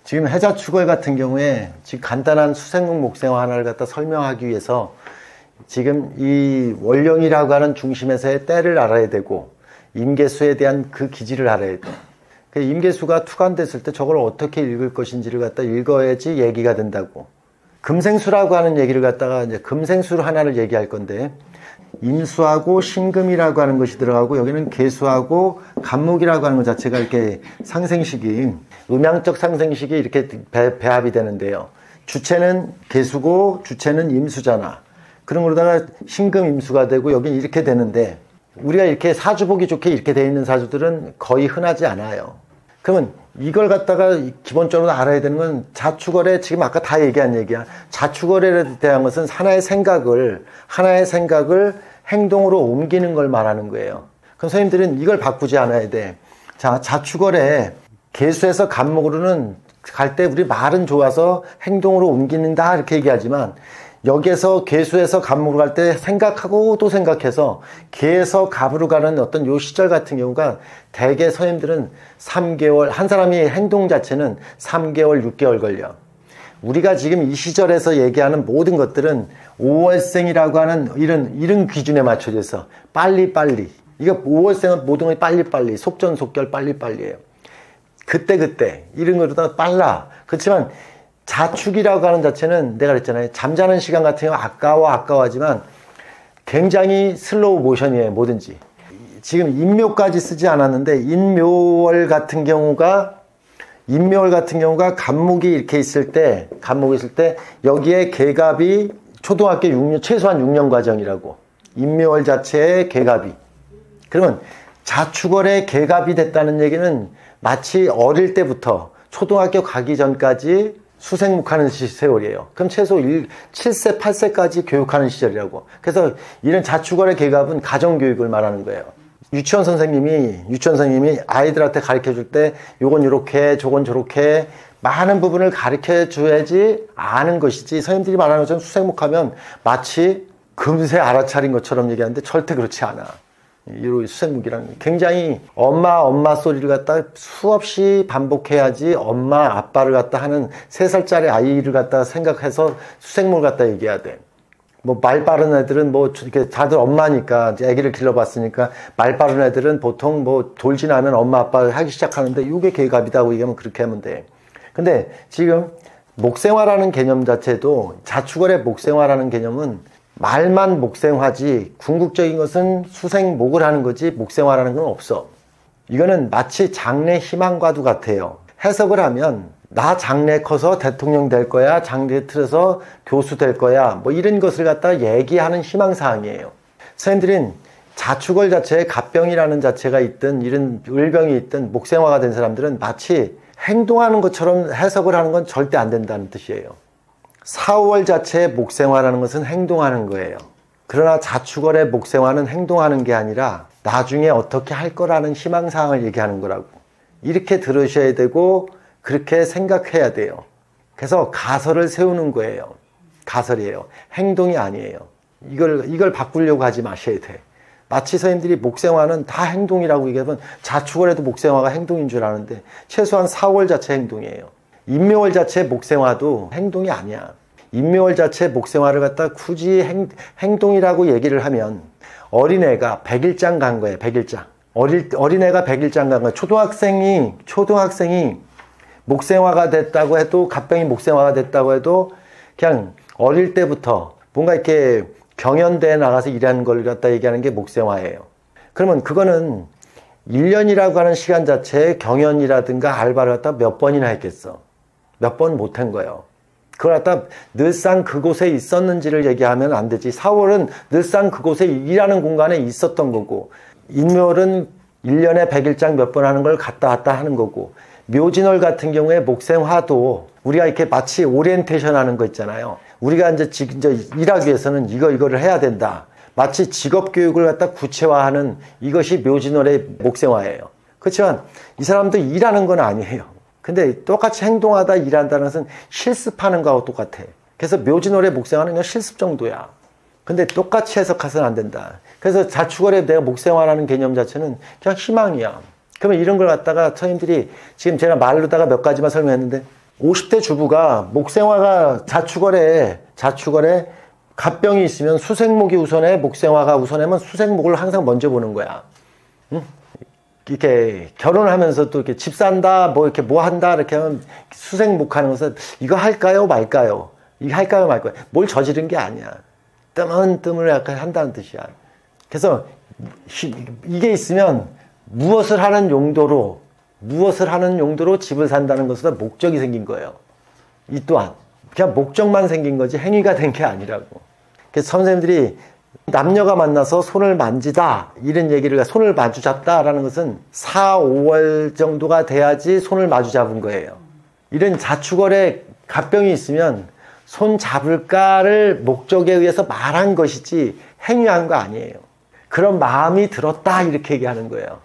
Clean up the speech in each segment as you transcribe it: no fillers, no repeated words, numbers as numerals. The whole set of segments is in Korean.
지금 해자축월 같은 경우에 지금 간단한 수생목 목생화 하나를 갖다 설명하기 위해서 지금 이 원령이라고 하는 중심에서의 때를 알아야 되고 임계수에 대한 그 기지를 알아야 돼. 임계수가 투관됐을 때 저걸 어떻게 읽을 것인지를 갖다 읽어야지 얘기가 된다고. 금생수라고 하는 얘기를 갖다가 이제 금생수 하나를 얘기할 건데 임수하고 신금이라고 하는 것이 들어가고 여기는 계수하고 간목이라고 하는 것 자체가 이렇게 상생식이 음양적 상생식이 이렇게 배합이 되는데요. 주체는 계수고 주체는 임수잖아. 그런 거로다가 신금 임수가 되고 여긴 이렇게 되는데 우리가 이렇게 사주 보기 좋게 이렇게 돼 있는 사주들은 거의 흔하지 않아요. 그러면 이걸 갖다가 기본적으로 알아야 되는 건 자축월에 지금 아까 다 얘기한 얘기야. 자축월에 대한 것은 하나의 생각을 행동으로 옮기는 걸 말하는 거예요. 그럼 선생님들은 이걸 바꾸지 않아야 돼. 자, 자축월에 계수에서 간목으로는 갈 때 우리 말은 좋아서 행동으로 옮기는다 이렇게 얘기하지만 여기에서 계수에서 간목으로 갈 때 생각하고 또 생각해서 계에서 갑으로 가는 어떤 요 시절 같은 경우가 대개 선생님들은 3개월, 한 사람이 행동 자체는 3개월, 6개월 걸려. 우리가 지금 이 시절에서 얘기하는 모든 것들은 5월생이라고 하는 이런 기준에 맞춰져 있어. 빨리빨리. 이거 5월생은 모든 게 빨리빨리. 속전속결 빨리빨리예요. 그때 이런 거보다 빨라. 그렇지만 자축이라고 하는 자체는 내가 그랬잖아요. 잠자는 시간 같은 경우 아까워하지만 굉장히 슬로우 모션이에요. 뭐든지. 지금 인묘까지 쓰지 않았는데 인묘월 같은 경우가 간목이 이렇게 있을 때 여기에 계갑이 초등학교 6년, 최소한 6년 과정이라고. 인묘월 자체의 계갑이. 그러면 자축월에 계갑이 됐다는 얘기는 마치 어릴 때부터 초등학교 가기 전까지 수생목하는 세월이에요. 그럼 최소 7세, 8세까지 교육하는 시절이라고. 그래서 이런 자축월의 계갑은 가정교육을 말하는 거예요. 유치원 선생님이 아이들한테 가르쳐 줄 때 요건 요렇게 저건 저렇게 많은 부분을 가르쳐 줘야지 아는 것이지 선생님들이 말하는 것처럼 수생목하면 마치 금세 알아차린 것처럼 얘기하는데 절대 그렇지 않아. 이 수생목이란 굉장히 엄마 소리를 갖다 수없이 반복해야지 엄마 아빠를 갖다 하는 3살짜리 아이를 갖다 생각해서 수생목을 갖다 얘기해야 돼. 뭐 말 빠른 애들은 뭐 이렇게 다들 엄마니까 아기를 길러봤으니까 말 빠른 애들은 보통 뭐 돌지 나면 엄마 아빠를 하기 시작하는데 이게 계갑이다고 얘기하면 그렇게 하면 돼. 근데 지금 목생화라는 개념 자체도 자축월의 목생화라는 개념은 말만 목생화지 궁극적인 것은 수생목을 하는 거지 목생화라는 건 없어. 이거는 마치 장래 희망과도 같아요. 해석을 하면 나 장래 커서 대통령 될 거야, 장래 틀어서 교수 될 거야, 뭐 이런 것을 갖다 얘기하는 희망사항이에요. 선생님들은 자축월 자체에 갑병이라는 자체가 있든 이런 을병이 있든 목생화가 된 사람들은 마치 행동하는 것처럼 해석을 하는 건 절대 안 된다는 뜻이에요. 4월 자체의 목생화라는 것은 행동하는 거예요. 그러나 자축월의 목생화는 행동하는 게 아니라 나중에 어떻게 할 거라는 희망사항을 얘기하는 거라고. 이렇게 들으셔야 되고 그렇게 생각해야 돼요. 그래서 가설을 세우는 거예요. 가설이에요. 행동이 아니에요. 이걸 바꾸려고 하지 마셔야 돼. 마치 선생님들이 목생화는 다 행동이라고 얘기하면 자축월에도 목생화가 행동인 줄 아는데 최소한 4월 자체 행동이에요. 인묘월 자체의 목생화도 행동이 아니야. 인묘월 자체의 목생화를 갖다 굳이 행동이라고 얘기를 하면 어린애가 100일장 간 거예요. 100일장. 어린애가 100일장 간 거예요. 초등학생이 목생화가 됐다고 해도 갑병이 목생화가 됐다고 해도 그냥 어릴 때부터 뭔가 이렇게 경연대에 나가서 일하는 걸 갖다 얘기하는 게 목생화예요. 그러면 그거는 1년이라고 하는 시간 자체에 경연이라든가 알바를 갖다 몇 번이나 했겠어. 몇 번 못 한 거예요. 그걸 갖다 늘상 그곳에 있었는지를 얘기하면 안 되지. 4월은 늘상 그곳에 일하는 공간에 있었던 거고 인묘월은 1년에 100일장 몇 번 하는 걸 갔다 왔다 하는 거고 묘진월 같은 경우에 목생화도 우리가 이렇게 마치 오리엔테이션 하는 거 있잖아요. 우리가 이제 일하기 위해서는 이거를 해야 된다. 마치 직업교육을 갖다 구체화하는 이것이 묘진월의 목생화예요. 그렇지만 이 사람도 일하는 건 아니에요. 근데 똑같이 행동하다 일한다는 것은 실습하는 거하고 똑같아. 그래서 묘진월의 목생화는 그냥 실습 정도야. 근데 똑같이 해석해서는 안 된다. 그래서 자축월에 내가 목생화라는 개념 자체는 그냥 희망이야. 그러면 이런 걸 갖다가 선생님들이 지금 제가 말로다가 몇 가지만 설명했는데 50대 주부가 목생화가 자축월에 갑병이 있으면 수생목이 우선해, 목생화가 우선하면 수생목을 항상 먼저 보는 거야. 응? 이렇게 결혼하면서 또 이렇게 집 산다, 뭐 이렇게 뭐 한다, 이렇게 하면 수생목 하는 것은 이거 할까요, 말까요? 이거 할까요, 말까요? 뭘 저지른 게 아니야. 뜸을 약간 한다는 뜻이야. 그래서 이게 있으면 무엇을 하는 용도로 집을 산다는 것보다 목적이 생긴 거예요. 이 또한 그냥 목적만 생긴 거지 행위가 된 게 아니라고. 그래서 선생님들이 남녀가 만나서 손을 만지다 이런 얘기를 손을 마주 잡다라는 것은 4, 5월 정도가 돼야지 손을 마주 잡은 거예요. 이런 자축월에 갑병이 있으면 손 잡을까를 목적에 의해서 말한 것이지 행위한 거 아니에요. 그런 마음이 들었다 이렇게 얘기하는 거예요.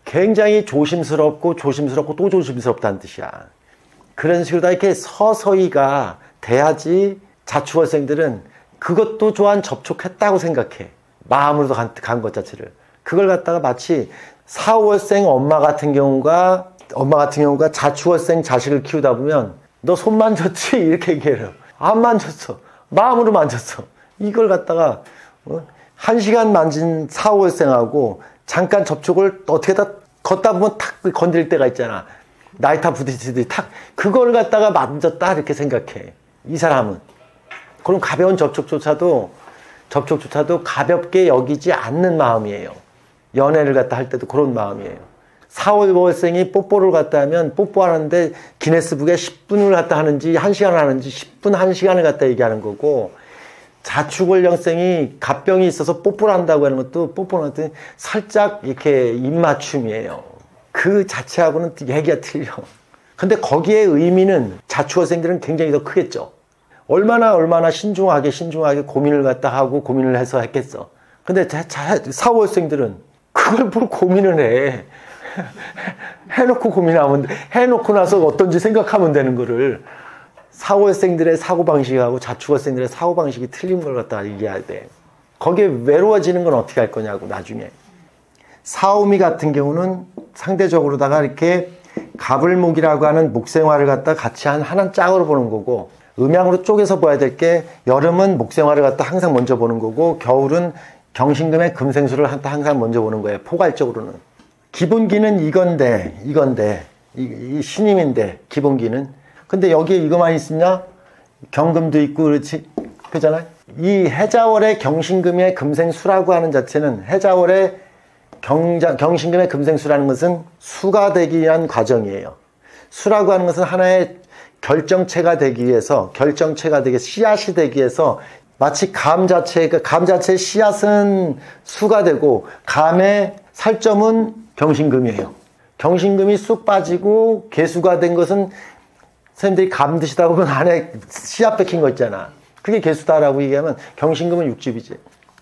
굉장히 조심스럽고 또 조심스럽다는 뜻이야. 그런 식으로 다 이렇게 서서히가 돼야지 자축월생들은 그것도 또한 접촉했다고 생각해. 마음으로도 간 것 자체를. 그걸 갖다가 마치 4, 5월생 엄마 같은 경우가 자축월생 자식을 키우다 보면 너 손 만졌지? 이렇게 얘기해요. 안 만졌어. 마음으로 만졌어. 이걸 갖다가 1시간 만진 4, 5월생하고 잠깐 접촉을 어떻게다 걷다 보면 탁 건드릴 때가 있잖아. 나이타 부딪히듯이 탁 그걸 갖다가 만졌다 이렇게 생각해. 이 사람은. 그럼 가벼운 접촉조차도 가볍게 여기지 않는 마음이에요. 연애를 갖다 할 때도 그런 마음이에요. 4, 5월생이 뽀뽀를 갖다 하면 뽀뽀하는데 기네스북에 10분을 갖다 하는지 1시간을 하는지 10분 1시간을 갖다 얘기하는 거고, 자축월령생이 갑병이 있어서 뽀뽀를 한다고 하는 것도 뽀뽀는 것도 살짝 이렇게 입맞춤이에요. 그 자체하고는 얘기가 틀려. 근데 거기에 의미는 자축월생들은 굉장히 더 크겠죠. 얼마나 신중하게 고민을 갖다 하고 고민을 해서 했겠어. 근데 4, 5월생들은 그걸 뭘 고민을 해. 해놓고 고민하면 해놓고 나서 어떤지 생각하면 되는 거를 4, 5월생들의 사고방식하고 자축월생들의 사고방식이 틀린 걸 갖다 얘기해야 돼. 거기에 외로워지는 건 어떻게 할 거냐고 나중에. 사오미 같은 경우는 상대적으로다가 이렇게 가불목이라고 하는 목생화를 갖다 같이 한 짝으로 보는 거고, 음양으로 쪼개서 봐야 될 게 여름은 목생화를 갖다 항상 먼저 보는 거고 겨울은 경신금의 금생수를 항상 먼저 보는 거예요. 포괄적으로는. 기본기는 이건데 이 신임인데 기본기는. 근데 여기에 이거만 있으냐? 경금도 있고 그렇지. 그잖아요. 이 해자월의 경신금의 금생수라고 하는 자체는 해자월의 경신금의 금생수라는 것은 수가 되기 위한 과정이에요. 수라고 하는 것은 하나의 결정체가 되기 위해서 씨앗이 되기 위해서 마치 감 자체의 씨앗은 수가 되고 감의 살점은 경신금이에요. 경신금이 쑥 빠지고 개수가 된 것은 선생님들이 감 드시다 보면 안에 씨앗 박힌 거 있잖아. 그게 개수다라고 얘기하면 경신금은 육즙이지.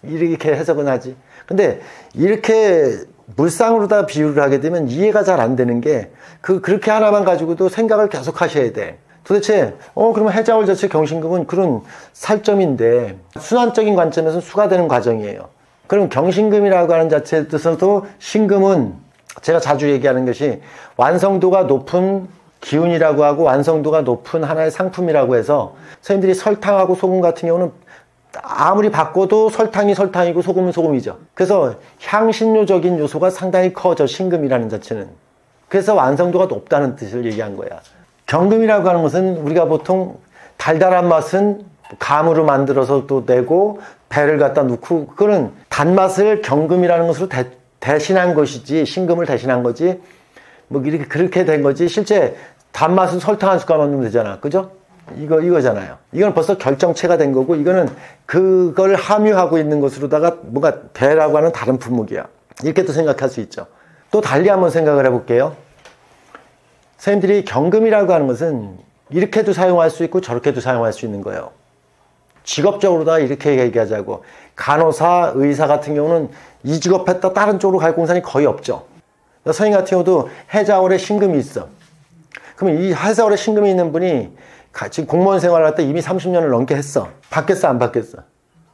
이렇게 해석은 하지. 근데 이렇게 물상으로다 비유를 하게 되면 이해가 잘 안 되는 게 그렇게 하나만 가지고도 생각을 계속 하셔야 돼. 도대체 그러면 해자월 자체 경신금은 그런 살점인데 순환적인 관점에서는 수가 되는 과정이에요. 그럼 경신금이라고 하는 자체에서도 신금은 제가 자주 얘기하는 것이 완성도가 높은 기운이라고 하고 완성도가 높은 하나의 상품이라고 해서 선생님들이 설탕하고 소금 같은 경우는 아무리 바꿔도 설탕이 설탕이고 소금은 소금이죠. 그래서 향신료적인 요소가 상당히 커져, 신금이라는 자체는. 그래서 완성도가 높다는 뜻을 얘기한 거야. 경금이라고 하는 것은 우리가 보통 달달한 맛은 감으로 만들어서 또 내고 배를 갖다 넣고, 그거는 단맛을 경금이라는 것으로 대신한 것이지, 신금을 대신한 거지, 뭐 이렇게 그렇게 된 거지. 실제 단맛은 설탕 한 숟갈만 넣으면 되잖아. 그죠? 이거잖아요. 이건 벌써 결정체가 된 거고, 이거는 그걸 함유하고 있는 것으로다가 뭔가 배라고 하는 다른 품목이야. 이렇게도 생각할 수 있죠. 또 달리 한번 생각을 해볼게요. 선생님들이 경금이라고 하는 것은 이렇게도 사용할 수 있고 저렇게도 사용할 수 있는 거예요. 직업적으로다 이렇게 얘기하자고. 간호사, 의사 같은 경우는 이 직업 했다 다른 쪽으로 갈 공산이 거의 없죠. 선생님 같은 경우도 해자월에 신금이 있어. 그러면 이 해자월에 신금이 있는 분이 지금 공무원 생활을 할 때 이미 30년을 넘게 했어. 바뀌었어, 안 바뀌었어?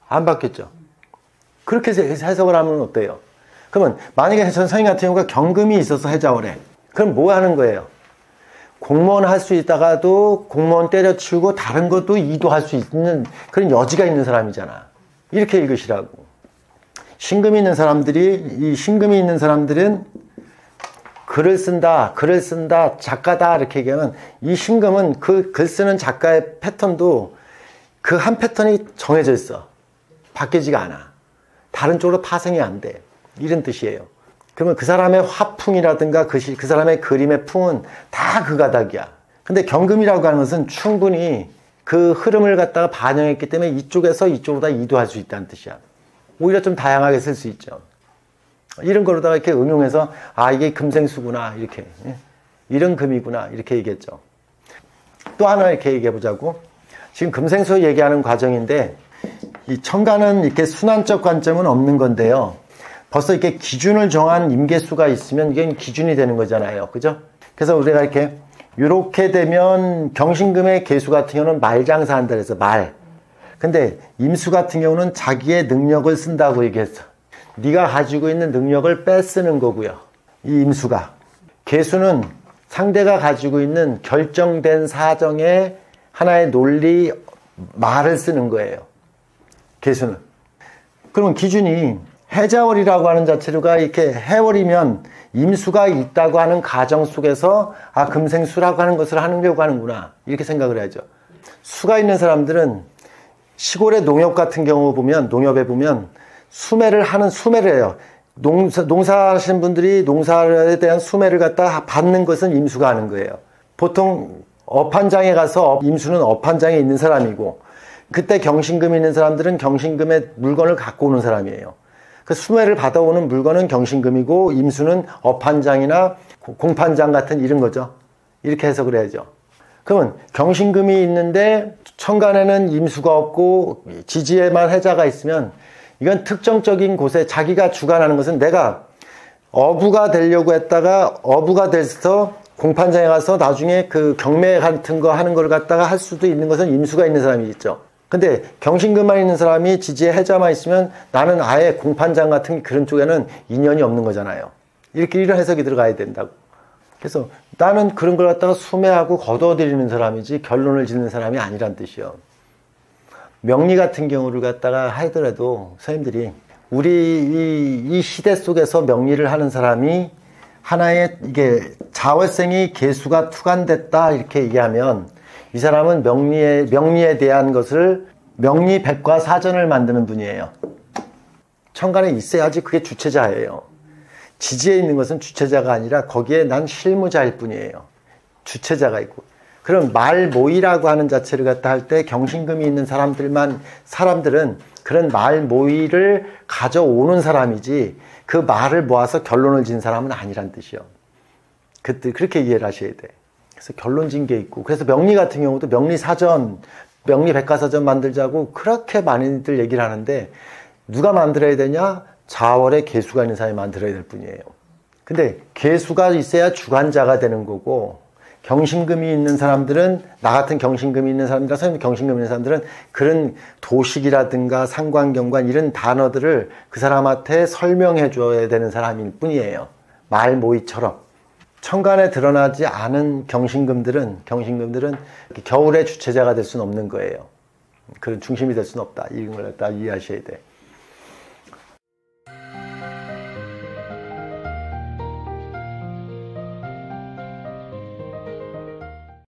안 바뀌었죠. 그렇게 해석을 하면 어때요? 그러면 만약에 선생님 같은 경우가 경금이 있어서 해자월에, 그럼 뭐 하는 거예요? 공무원 할 수 있다가도 공무원 때려치우고 다른 것도 이도할 수 있는 그런 여지가 있는 사람이잖아. 이렇게 읽으시라고. 신금이 있는 사람들이, 이 신금이 있는 사람들은 글을 쓴다, 작가다 이렇게 얘기하면, 이 신금은 그 글 쓰는 작가의 패턴도 그 한 패턴이 정해져 있어. 바뀌지가 않아. 다른 쪽으로 파생이 안 돼. 이런 뜻이에요. 그러면 그 사람의 화풍이라든가 그 사람의 그림의 풍은 다 그 가닥이야. 근데 경금이라고 하는 것은 충분히 그 흐름을 갖다가 반영했기 때문에 이쪽에서 이쪽으로 다 이도할 수 있다는 뜻이야. 오히려 좀 다양하게 쓸 수 있죠. 이런 거로다가 이렇게 응용해서, 아, 이게 금생수구나, 이렇게. 이런 금이구나, 이렇게 얘기했죠. 또 하나 이렇게 얘기해 보자고. 지금 금생수 얘기하는 과정인데, 이 천간은 이렇게 순환적 관점은 없는 건데요. 벌써 이렇게 기준을 정한 임계수가 있으면 이게 기준이 되는 거잖아요. 그죠? 그래서 우리가 이렇게 되면 경신금의 계수 같은 경우는 말장사한다 그래서 말. 근데 임수 같은 경우는 자기의 능력을 쓴다고 얘기했어. 네가 가지고 있는 능력을 빼쓰는 거고요. 이 임수가. 계수는 상대가 가지고 있는 결정된 사정의 하나의 논리, 말을 쓰는 거예요. 계수는. 그럼 기준이 해자월이라고 하는 자체가 이렇게 해월이면 임수가 있다고 하는 가정 속에서, 아, 금생수라고 하는 것을 하려고 하는구나, 이렇게 생각을 해야죠. 수가 있는 사람들은 시골의 농협 같은 경우 보면, 농협에 보면 수매를 해요. 농사하시는 분들이 농사에 대한 수매를 갖다 받는 것은 임수가 하는 거예요. 보통 업한장에 가서 임수는 업한장에 있는 사람이고, 그때 경신금이 있는 사람들은 경신금의 물건을 갖고 오는 사람이에요. 그 수매를 받아오는 물건은 경신금이고, 임수는 업한장이나 공판장 같은 이런 거죠. 이렇게 해석을 해야죠. 그러면 경신금이 있는데 천간에는 임수가 없고 지지에만 해자가 있으면, 이건 특정적인 곳에 자기가 주관하는 것은, 내가 어부가 되려고 했다가 어부가 돼서 공판장에 가서 나중에 그 경매 같은 거 하는 걸 갖다가 할 수도 있는 것은 임수가 있는 사람이 있죠. 근데 경신금만 있는 사람이 지지에 해자만 있으면 나는 아예 공판장 같은 그런 쪽에는 인연이 없는 거잖아요. 이런 해석이 들어가야 된다고. 그래서 나는 그런 걸 갖다가 수매하고 거둬들이는 사람이지 결론을 짓는 사람이 아니란 뜻이요. 명리 같은 경우를 갖다가 하더라도 선생님들이, 우리 이 시대 속에서 명리를 하는 사람이 하나의 이게 자월생이 계수가 투간됐다 이렇게 얘기하면, 이 사람은 명리에 대한 것을 명리백과사전을 만드는 분이에요. 천간에 있어야지 그게 주체자예요. 지지에 있는 것은 주체자가 아니라 거기에 난 실무자일 뿐이에요. 주체자가 있고. 그럼 말모이라고 하는 자체를 갖다 할 때 경신금이 있는 사람들은 그런 말모이를 가져오는 사람이지, 그 말을 모아서 결론을 지은 사람은 아니란 뜻이요. 그렇게 이해를 하셔야 돼. 그래서 결론진 게 있고, 그래서 명리 같은 경우도 명리사전, 명리백과사전 만들자고 그렇게 많이들 얘기를 하는데, 누가 만들어야 되냐? 자월에 계수가 있는 사람이 만들어야 될 뿐이에요. 근데 계수가 있어야 주관자가 되는 거고, 경신금이 있는 사람들은, 나 같은 경신금이 있는 사람들이나 선생님 경신금이 있는 사람들은 그런 도식이라든가 상관경관 이런 단어들을 그 사람한테 설명해 줘야 되는 사람일 뿐이에요. 말모이처럼. 천간에 드러나지 않은 경신금들은 겨울의 주체자가 될 수는 없는 거예요. 그런 중심이 될 수는 없다. 이런 걸 갖다 이해하셔야 돼.